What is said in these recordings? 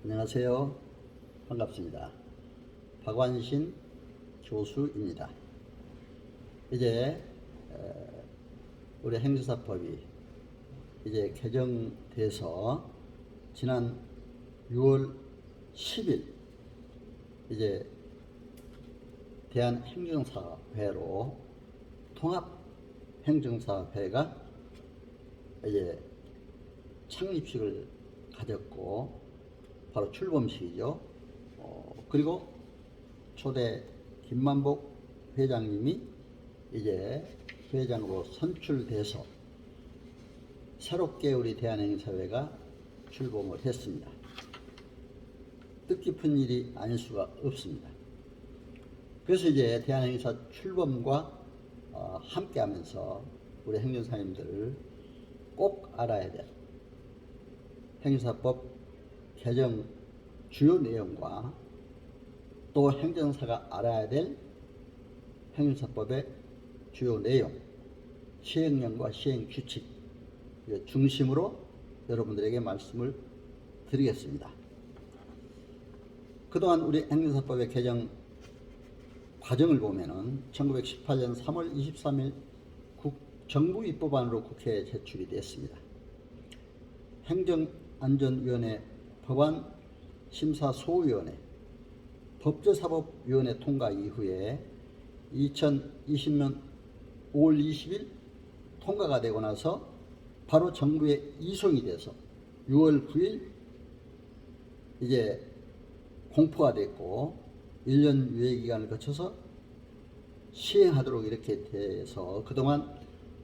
안녕하세요. 반갑습니다. 박완신 교수입니다. 이제 우리 행정사법이 이제 개정돼서 지난 6월 10일 이제 대한행정사회로 통합행정사회가 이제 창립식을 가졌고 바로 출범식이죠. 그리고 초대 김만복 회장님이 이제 회장으로 선출돼서 새롭게 우리 대한행정사회가 출범을 했습니다. 뜻깊은 일이 아닐 수가 없습니다. 그래서 이제 대한행정사 출범과 함께 하면서 우리 행정사님들 꼭 알아야 될 행정사법 개정 주요 내용과 또 행정사가 알아야 될 행정사법의 주요 내용, 시행령과 시행규칙 중심으로 여러분들에게 말씀을 드리겠습니다. 그동안 우리 행정사법의 개정 과정을 보면은 1918년 3월 23일 정부 입법안으로 국회에 제출이 됐습니다. 행정안전위원회 법안심사소위원회 법제사법위원회 통과 이후에 2020년 5월 20일 통과가 되고 나서 바로 정부에 이송이 돼서 6월 9일 이제 공포가 됐고 1년 유예기간을 거쳐서 시행하도록 이렇게 돼서 그동안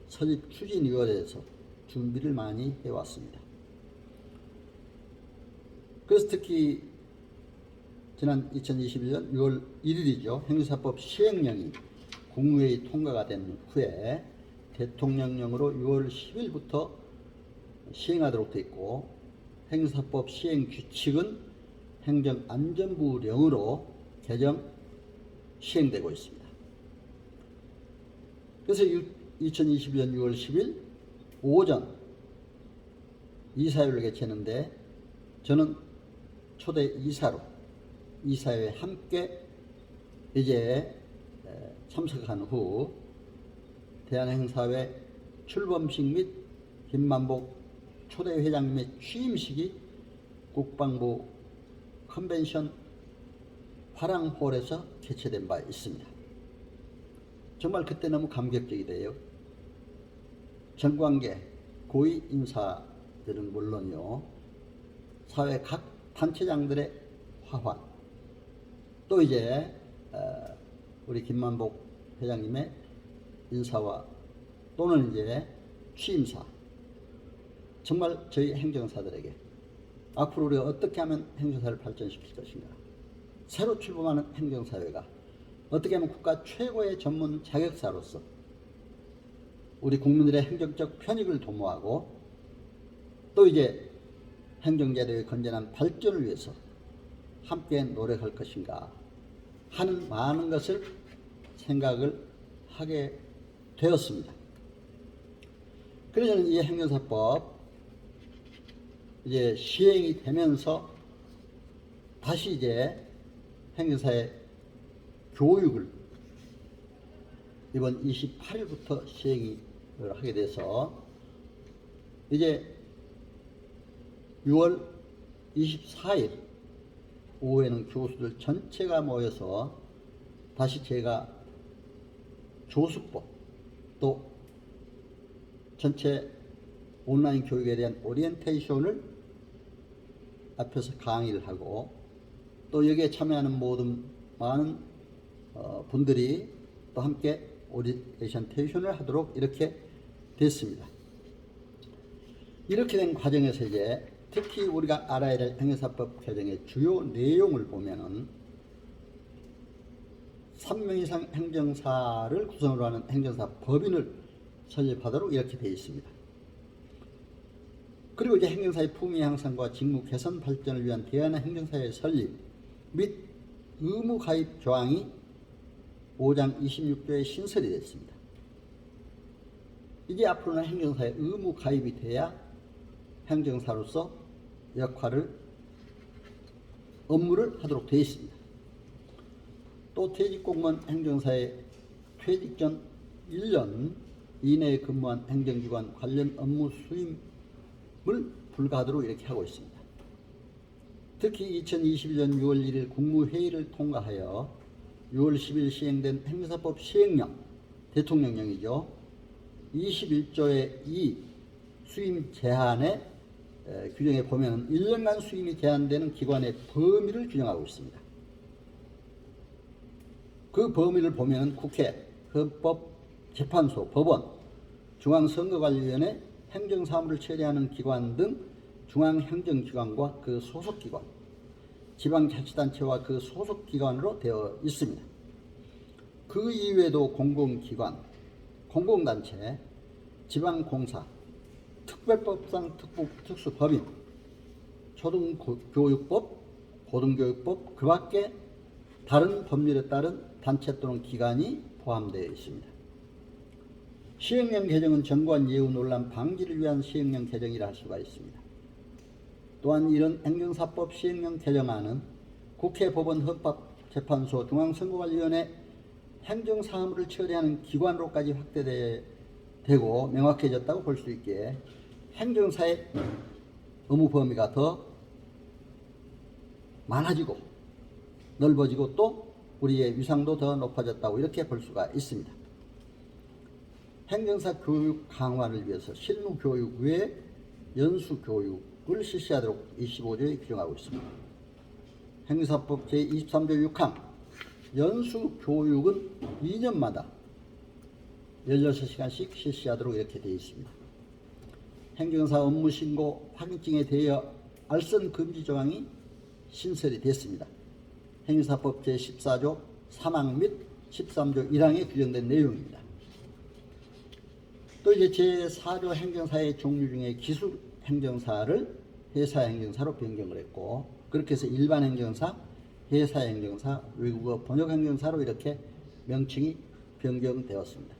설립추진위원회에서 준비를 많이 해왔습니다. 그래서 특히 지난 2021년 6월 1일이죠. 행정사법 시행령이 국무회의 통과가 된 후에 대통령령으로 6월 10일부터 시행하도록 되어 있고 행정사법 시행규칙은 행정안전부령으로 개정 시행되고 있습니다. 그래서 2021년 6월 10일 오전 이사회를 개최했는데 저는 초대 이사로 이사회에 함께 이제 참석한 후 대한행사회 출범식 및 김만복 초대 회장님의 취임식이 국방부 컨벤션 화랑홀에서 개최된 바 있습니다. 정말 그때 너무 감격적이돼요. 정관계 고위 인사들은 물론요, 사회 각 단체장들의 화환, 또 이제 우리 김만복 회장님의 인사와 또는 이제 취임사, 정말 저희 행정사들에게 앞으로 우리가 어떻게 하면 행정사를 발전시킬 것인가, 새로 출범하는 행정사회가 어떻게 하면 국가 최고의 전문 자격사로서 우리 국민들의 행정적 편익을 도모하고 또 이제 행정제도의 건전한 발전을 위해서 함께 노력할 것인가 하는 많은 것을 생각을 하게 되었습니다. 그래서 저는 이 행정사법 이제 시행이 되면서 다시 이제 행정사의 교육을 이번 28일부터 시행을 하게 돼서 이제 6월 24일 오후에는 교수들 전체가 모여서 다시 제가 조수법 또 전체 온라인 교육에 대한 오리엔테이션을 앞에서 강의를 하고 또 여기에 참여하는 모든 많은 분들이 또 함께 오리엔테이션을 하도록 이렇게 됐습니다. 이렇게 된 과정에서 이제 특히 우리가 알아야 될 행정사법 개정의 주요 내용을 보면은 3명 이상 행정사를 구성으로 하는 행정사 법인을 설립하도록 이렇게 되어 있습니다. 그리고 이제 행정사의 품위 향상과 직무 개선 발전을 위한 대안한 행정사의 설립 및 의무 가입 조항이 5장 26조에 신설이 됐습니다. 이게 앞으로는 행정사의 의무 가입이 돼야 행정사로서 역할을 업무를 하도록 되어 있습니다. 또 퇴직공무원 행정사의 퇴직 전 1년 이내에 근무한 행정기관 관련 업무 수임을 불가하도록 이렇게 하고 있습니다. 특히 2021년 6월 1일 국무회의를 통과하여 6월 10일 시행된 행정사법 시행령, 대통령령이죠. 21조의 2 수임 제한의 규정에 보면 1년간 수임이 제한되는 기관의 범위를 규정하고 있습니다. 그 범위를 보면 국회, 헌법, 재판소, 법원, 중앙선거관리위원회, 행정사무를 처리하는 기관 등 중앙행정기관과 그 소속기관, 지방자치단체와 그 소속기관으로 되어 있습니다. 그 이외에도 공공기관, 공공단체, 지방공사, 특별법상 특수법인, 초등교육법, 고등교육법, 그 밖에 다른 법률에 따른 단체 또는 기관이 포함되어 있습니다. 시행령 개정은 정관 예우 논란 방지를 위한 시행령 개정이라 할 수가 있습니다. 또한 이런 행정사법 시행령 개정안은 국회, 법원, 헌법, 재판소, 중앙선거관리위원회 행정사무를 처리하는 기관으로까지 확대되고 명확해졌다고 볼 수 있기에 행정사의 업무 범위가 더 많아지고 넓어지고 또 우리의 위상도 더 높아졌다고 이렇게 볼 수가 있습니다. 행정사 교육 강화를 위해서 실무교육 외에 연수교육을 실시하도록 25조에 규정하고 있습니다. 행정사법 제23조 6항 연수교육은 2년마다 16시간씩 실시하도록 이렇게 되어 있습니다. 행정사 업무신고 확인증에 대하여 알선 금지 조항이 신설이 됐습니다. 행정사법 제14조 3항 및 13조 1항에 규정된 내용입니다. 또 이제 제4조 행정사의 종류 중에 기술행정사를 회사행정사로 변경을 했고, 그렇게 해서 일반행정사, 회사행정사, 외국어 번역행정사로 이렇게 명칭이 변경되었습니다.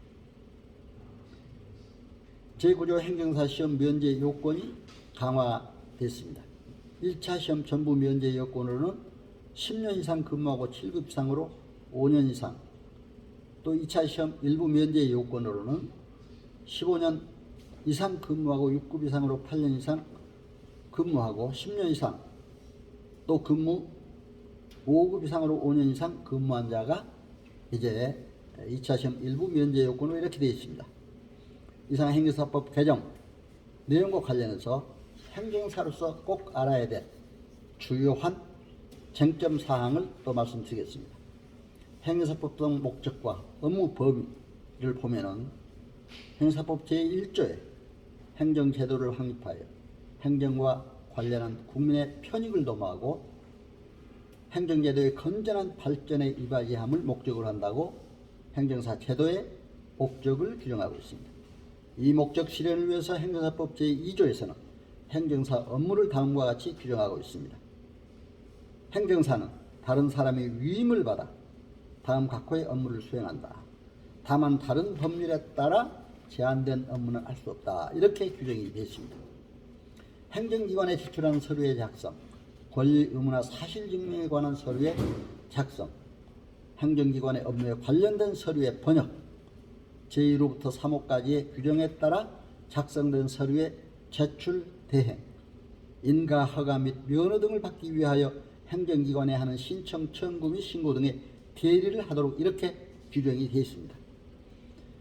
제9조 행정사 시험 면제 요건이 강화됐습니다. 1차 시험 전부 면제 요건으로는 10년 이상 근무하고 7급 이상으로 5년 이상, 또 2차 시험 일부 면제 요건으로는 15년 이상 근무하고 6급 이상으로 8년 이상 근무하고 10년 이상 또 근무 5급 이상으로 5년 이상 근무한 자가 이제 2차 시험 일부 면제 요건으로 이렇게 되어 있습니다. 이상 행정사법 개정 내용과 관련해서 행정사로서 꼭 알아야 될 주요한 쟁점 사항을 또 말씀드리겠습니다. 행정사법상 목적과 업무 범위를 보면은 행정사법 제1조에 행정제도를 확립하여 행정과 관련한 국민의 편익을 도모하고 행정제도의 건전한 발전에 이바지함을 목적으로 한다고 행정사 제도의 목적을 규정하고 있습니다. 이 목적 실현을 위해서 행정사법 제2조에서는 행정사 업무를 다음과 같이 규정하고 있습니다. 행정사는 다른 사람의 위임을 받아 다음 각호의 업무를 수행한다. 다만 다른 법률에 따라 제한된 업무는 할 수 없다. 이렇게 규정이 되어 있습니다. 행정기관에 제출하는 서류의 작성, 권리 의무나 사실 증명에 관한 서류의 작성, 행정기관의 업무에 관련된 서류의 번역, 제1호부터 3호까지의 규정에 따라 작성된 서류의 제출, 대행, 인가, 허가 및 면허 등을 받기 위하여 행정기관에 하는 신청, 청구 및 신고 등의 대리를 하도록 이렇게 규정이 되어 있습니다.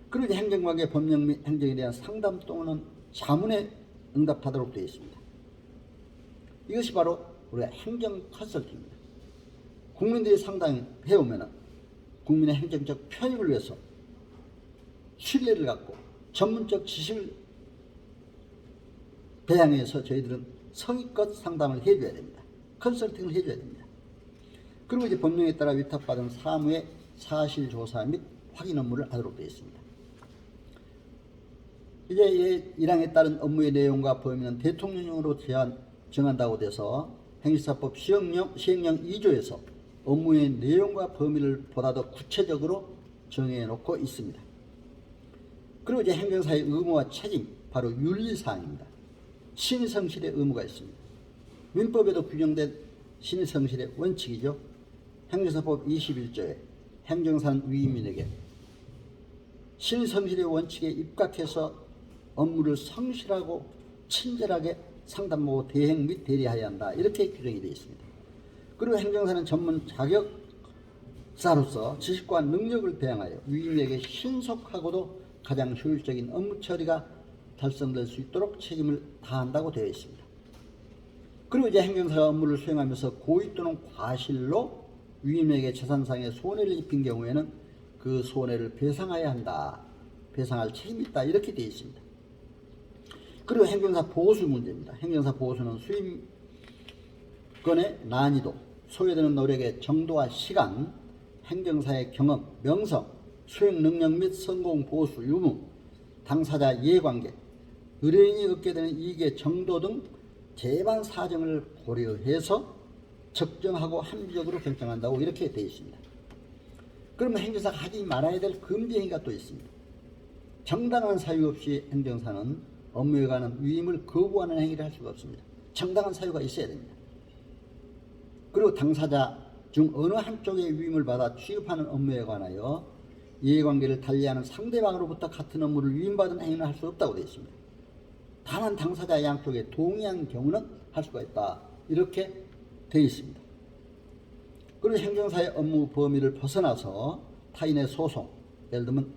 그리고 행정관계 법령 및 행정에 대한 상담 또는 자문에 응답하도록 되어 있습니다. 이것이 바로 우리가 행정 컨설팅입니다. 국민들이 상담해오면 국민의 행정적 편익을 위해서 신뢰를 갖고 전문적 지식을 배양해서 저희들은 성의껏 상담을 해줘야 됩니다. 컨설팅을 해줘야 됩니다. 그리고 이제 법령에 따라 위탁받은 사무의 사실조사 및 확인 업무를 하도록 되어 있습니다. 이제 1항에 따른 업무의 내용과 범위는 대통령령으로 정한다고 돼서 행정사법 시행령 2조에서 업무의 내용과 범위를 보다 더 구체적으로 정해 놓고 있습니다. 그리고 이제 행정사의 의무와 책임, 바로 윤리사항입니다. 신성실의 의무가 있습니다. 민법에도 규정된 신성실의 원칙이죠. 행정사법 21조에 행정사는 위임인에게 신성실의 원칙에 입각해서 업무를 성실하고 친절하게 상담하고 대행 및 대리하여야 한다. 이렇게 규정이 되어 있습니다. 그리고 행정사는 전문 자격사로서 지식과 능력을 배양하여 위임에게 신속하고도 가장 효율적인 업무 처리가 달성될 수 있도록 책임을 다한다고 되어 있습니다. 그리고 이제 행정사가 업무를 수행하면서 고의 또는 과실로 위임에게 재산상의 손해를 입힌 경우에는 그 손해를 배상해야 한다. 배상할 책임이 있다. 이렇게 되어 있습니다. 그리고 행정사 보수 문제입니다. 행정사 보수는 수임권의 난이도, 소요되는 노력의 정도와 시간, 행정사의 경험, 명성, 수행 능력 및 성공 보수 유무, 당사자 이해관계, 의뢰인이 얻게 되는 이익의 정도 등 재반 사정을 고려해서 적정하고 합리적으로 결정한다고 이렇게 되어 있습니다. 그러면 행정사가 하지 말아야 될 금지 행위가 또 있습니다. 정당한 사유 없이 행정사는 업무에 관한 위임을 거부하는 행위를 할 수가 없습니다. 정당한 사유가 있어야 됩니다. 그리고 당사자 중 어느 한쪽의 위임을 받아 취급하는 업무에 관하여 이해관계를 달리하는 상대방으로부터 같은 업무를 위임받은 행위는 할 수 없다고 되어 있습니다. 다만 당사자 양쪽에 동의한 경우는 할 수가 있다. 이렇게 되어 있습니다. 그리고 행정사의 업무 범위를 벗어나서 타인의 소송, 예를 들면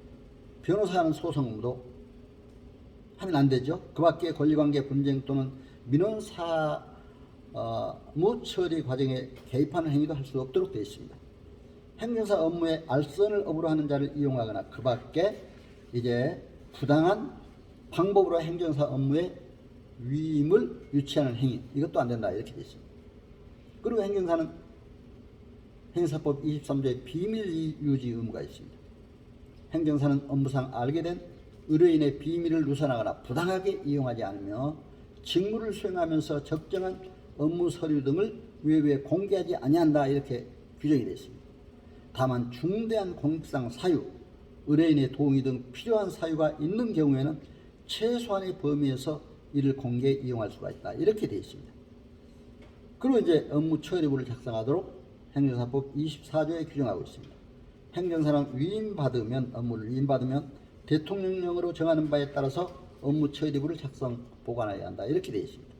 변호사 하는 소송 업무도 하면 안 되죠. 그 밖에 권리관계 분쟁 또는 민원 사무 처리 과정에 개입하는 행위도 할 수 없도록 되어 있습니다. 행정사 업무에 알선을 업으로 하는 자를 이용하거나 그 밖에 이제 부당한 방법으로 행정사 업무에 위임을 유치하는 행위, 이것도 안 된다. 이렇게 되어 있습니다. 그리고 행정사는 행정사법 23조에 비밀 유지 의무가 있습니다. 행정사는 업무상 알게 된 의뢰인의 비밀을 누설하거나 부당하게 이용하지 않으며 직무를 수행하면서 적정한 업무 서류 등을 외부에 공개하지 아니한다. 이렇게 규정이 되어 있습니다. 다만 중대한 공익상 사유, 의뢰인의 동의 등 필요한 사유가 있는 경우에는 최소한의 범위에서 이를 공개 이용할 수가 있다. 이렇게 되어 있습니다. 그리고 이제 업무 처리부를 작성하도록 행정사법 24조에 규정하고 있습니다. 행정사는 업무를 위임받으면 대통령령으로 정하는 바에 따라서 업무 처리부를 작성 보관해야 한다. 이렇게 되어 있습니다.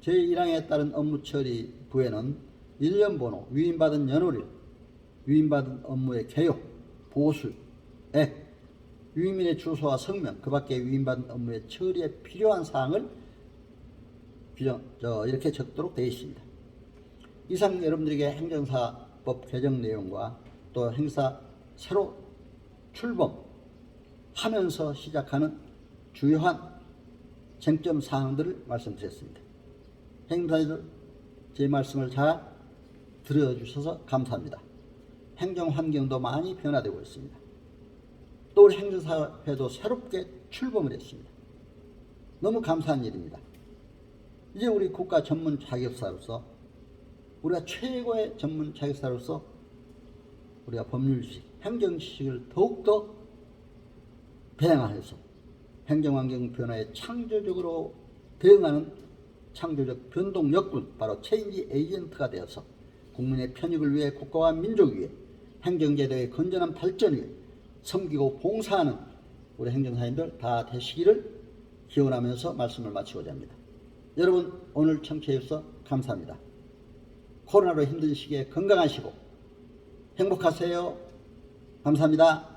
제1항에 따른 업무 처리부에는 1년 번호, 위임받은 연월일, 위임받은 업무의 개요, 보수액, 위임인의 주소와 성명, 그 밖에 위임받은 업무의 처리에 필요한 사항을 이렇게 적도록 되어 있습니다. 이상 여러분들에게 행정사법 개정 내용과 또 행사 새로 출범하면서 시작하는 주요한 쟁점 사항들을 말씀드렸습니다. 행정사들 제 말씀을 잘 들어주셔서 감사합니다. 행정 환경도 많이 변화되고 있습니다. 또 우리 행정사회도 새롭게 출범을 했습니다. 너무 감사한 일입니다. 이제 우리 국가 전문 자격사로서 우리가 최고의 전문 자격사로서 우리가 법률지식, 행정지식을 더욱더 배양해서 행정환경 변화에 창조적으로 대응하는 창조적 변동력군, 바로 체인지 에이전트가 되어서 국민의 편익을 위해 국가와 민족 위해 행정제도의 건전한 발전 위해 섬기고 봉사하는 우리 행정사님들 다 되시기를 기원하면서 말씀을 마치고자 합니다. 여러분 오늘 청취해 주셔서 감사합니다. 코로나로 힘든 시기에 건강하시고 행복하세요. 감사합니다.